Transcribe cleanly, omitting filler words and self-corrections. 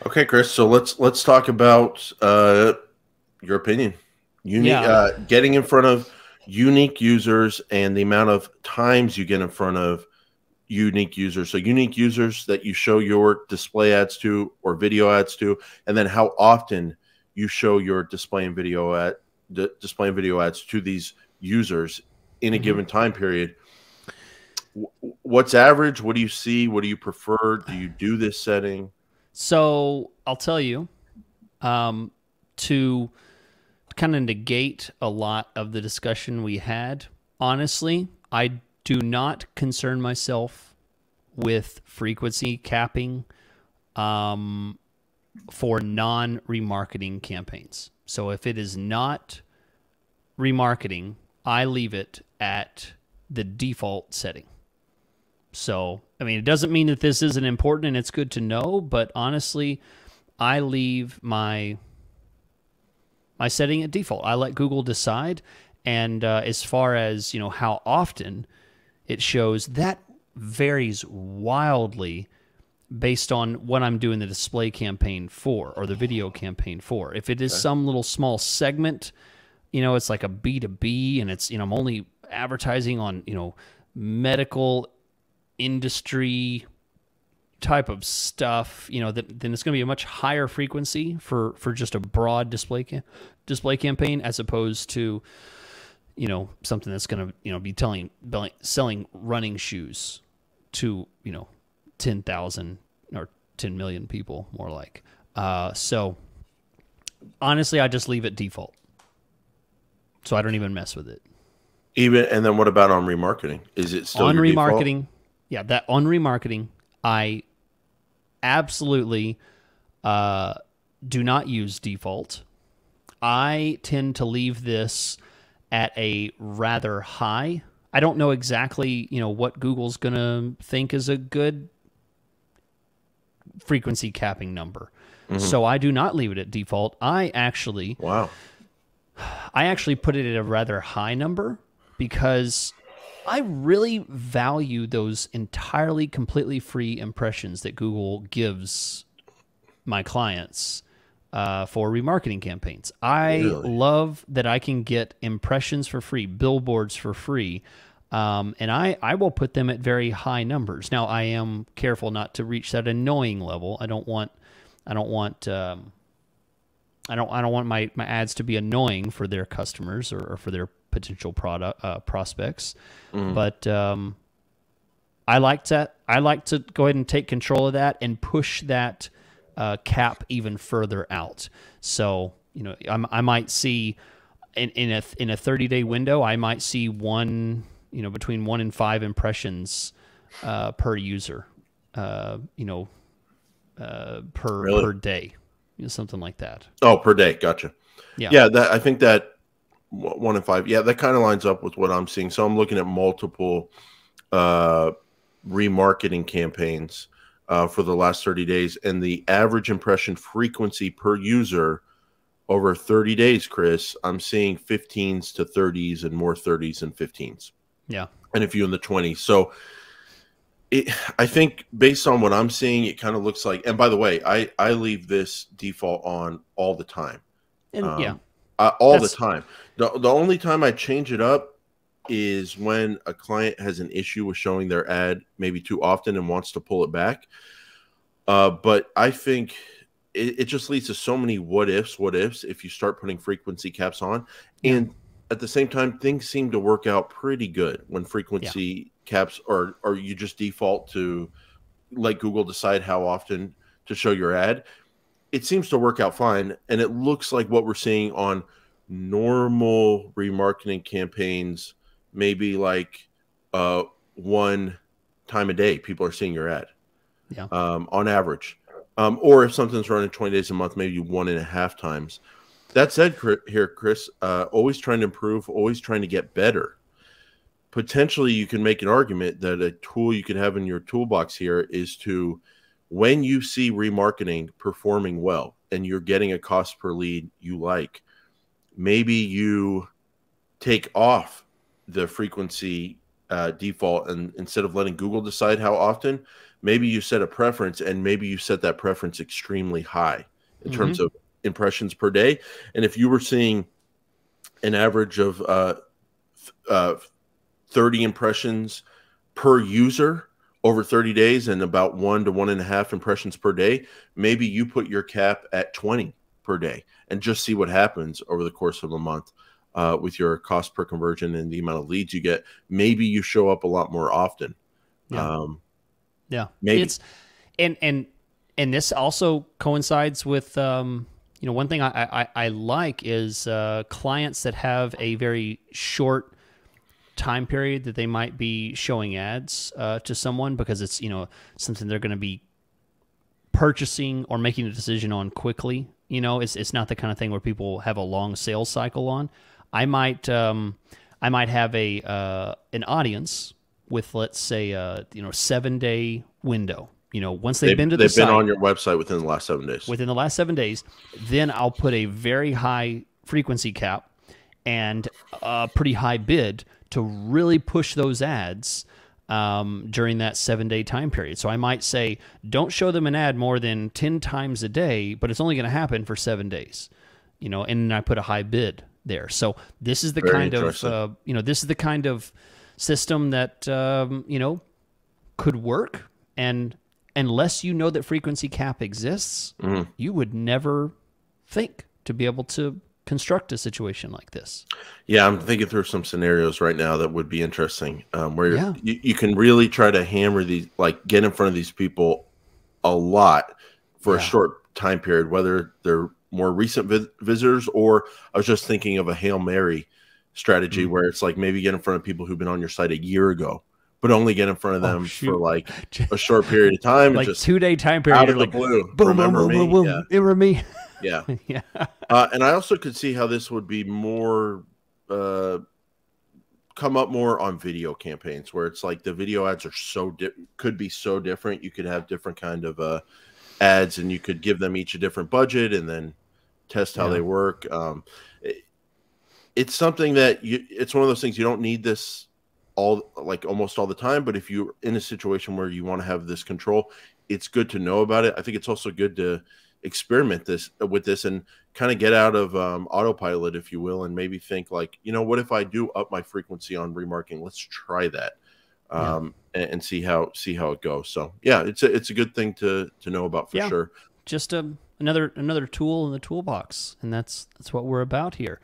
Okay, Chris. So let's talk about your opinion. Unique Yeah. getting in front of unique users and the amount of times you get in front of unique users. So unique users that you show your display ads to or video ads to, and then how often you show your display and video ads to these users in a hmm given time period. What's average? What do you see? What do you prefer? Do you do this setting? So I'll tell you, um, to kind of negate a lot of the discussion we had, honestly, I do not concern myself with frequency capping um, for non remarketing campaigns. So if it is not remarketing, I leave it at the default setting. So, I mean, it doesn't mean that this isn't important and it's good to know, but honestly, I leave my setting at default. I let Google decide, and as far as how often it shows, that varies wildly based on what I'm doing the display campaign for or the video campaign for. If it is Okay. some little small segment, it's like a B2B, and it's I'm only advertising on medical industry type of stuff, then it's going to be a much higher frequency for just a broad display campaign, as opposed to something that's going to be selling running shoes to 10,000 or 10 million people, more like. So honestly, I just leave it default, so I don't even mess with it. Even and then what about on remarketing? Is it still On your default? remarketing, yeah, that on remarketing, I absolutely do not use default. I tend to leave this at a rather high. I don't know exactly, what Google's going to think is a good frequency capping number. Hmm. So I do not leave it at default. Wow. I actually put it at a rather high number because I really value those entirely completely free impressions that Google gives my clients for remarketing campaigns. I Really? love that I can get impressions for free, billboards for free, and I will put them at very high numbers. Now I am careful not to reach that annoying level. I don't want I don't want my ads to be annoying for their customers or for their potential product prospects. Hmm. But I like to go ahead and take control of that and push that cap even further out. So I might see in a 30-day window, I might see between 1 and 5 impressions per user, per Really? day, something like that. Oh, per day. Gotcha. Yeah. Yeah, that I think that 1 in 5. Yeah, that kind of lines up with what I'm seeing. So I'm looking at multiple uh, remarketing campaigns for the last 30 days, and the average impression frequency per user over 30 days, Chris, I'm seeing 15s to 30s and more 30s and 15s, Yeah. and a few in the 20s. So I think based on what I'm seeing, it kind of looks like. And by the way, I leave this default on all the time, And yeah, um, all the that's time. The only time I change it up is when a client has an issue with showing their ad maybe too often and wants to pull it back. But I think it just leads to so many what ifs if you start putting frequency caps on. yeah, And at the same time, things seem to work out pretty good when yeah, frequency caps or you just default to let Google decide how often to show your ad. It seems to work out fine. And it looks like what we're seeing on normal remarketing campaigns, maybe like one time a day, people are seeing your ad yeah. on average. Or if something's running 20 days a month, maybe 1.5 times. That said, here, Chris, always trying to improve, always trying to get better. Potentially, you can make an argument that a tool you could have in your toolbox here is to, when you see remarketing performing well and you're getting a cost per lead you like, maybe you take off the frequency default, and instead of letting Google decide how often, maybe you set a preference, and maybe you set that preference extremely high in terms of impressions per day. And if you were seeing an average of 30 impressions per user over 30 days and about 1 to 1.5 impressions per day, maybe you put your cap at 20 per day and just see what happens over the course of a month with your cost per conversion and the amount of leads you get. Maybe you show up a lot more often. Yeah. Yeah. Maybe. It's, and this also coincides with, you know, one thing I like is clients that have a very short time period that they might be showing ads to someone, because it's, you know, something they're going to be purchasing or making a decision on quickly. You know, it's not the kind of thing where people have a long sales cycle on. I might have an audience with, let's say, you know, 7-day window. You know, once they've been to the site, been on your website within the last 7 days. Within the last 7 days, then I'll put a very high frequency cap and a pretty high bid to really push those ads during that 7-day time period. So I might say, don't show them an ad more than 10 times a day, but it's only going to happen for 7 days. You know, and I put a high bid there. So this is the kind of you know, this is the kind of system that you know, could work. And unless you know that frequency cap exists, you would never think to be able to construct a situation like this. Yeah, I'm thinking through some scenarios right now that would be interesting, where you can really try to hammer these, like get in front of these people a lot for a short time period, whether they're more recent visitors, or I was just thinking of a Hail Mary strategy where it's like maybe get in front of people who've been on your site a year ago, but only get in front of them for like a short period of time, like just 2-day time period, out of the blue. Boom, Remember boom, me? boom, boom, Yeah. Remember me? Yeah. Yeah. And I also could see how this would be more come up more on video campaigns, where it's like the video ads are could be so different. You could have different kind of ads, and you could give them each a different budget and then test how they work. It's something that it's one of those things you don't need this almost all the time, but if you're in a situation where you want to have this control, it's good to know about it. I think it's also good to experiment with this and kind of get out of autopilot, if you will, and maybe think like, you know, what if I do up my frequency on remarketing? Let's try that and see how it goes. So yeah, it's a good thing to know about for sure. Just another tool in the toolbox, and that's what we're about here.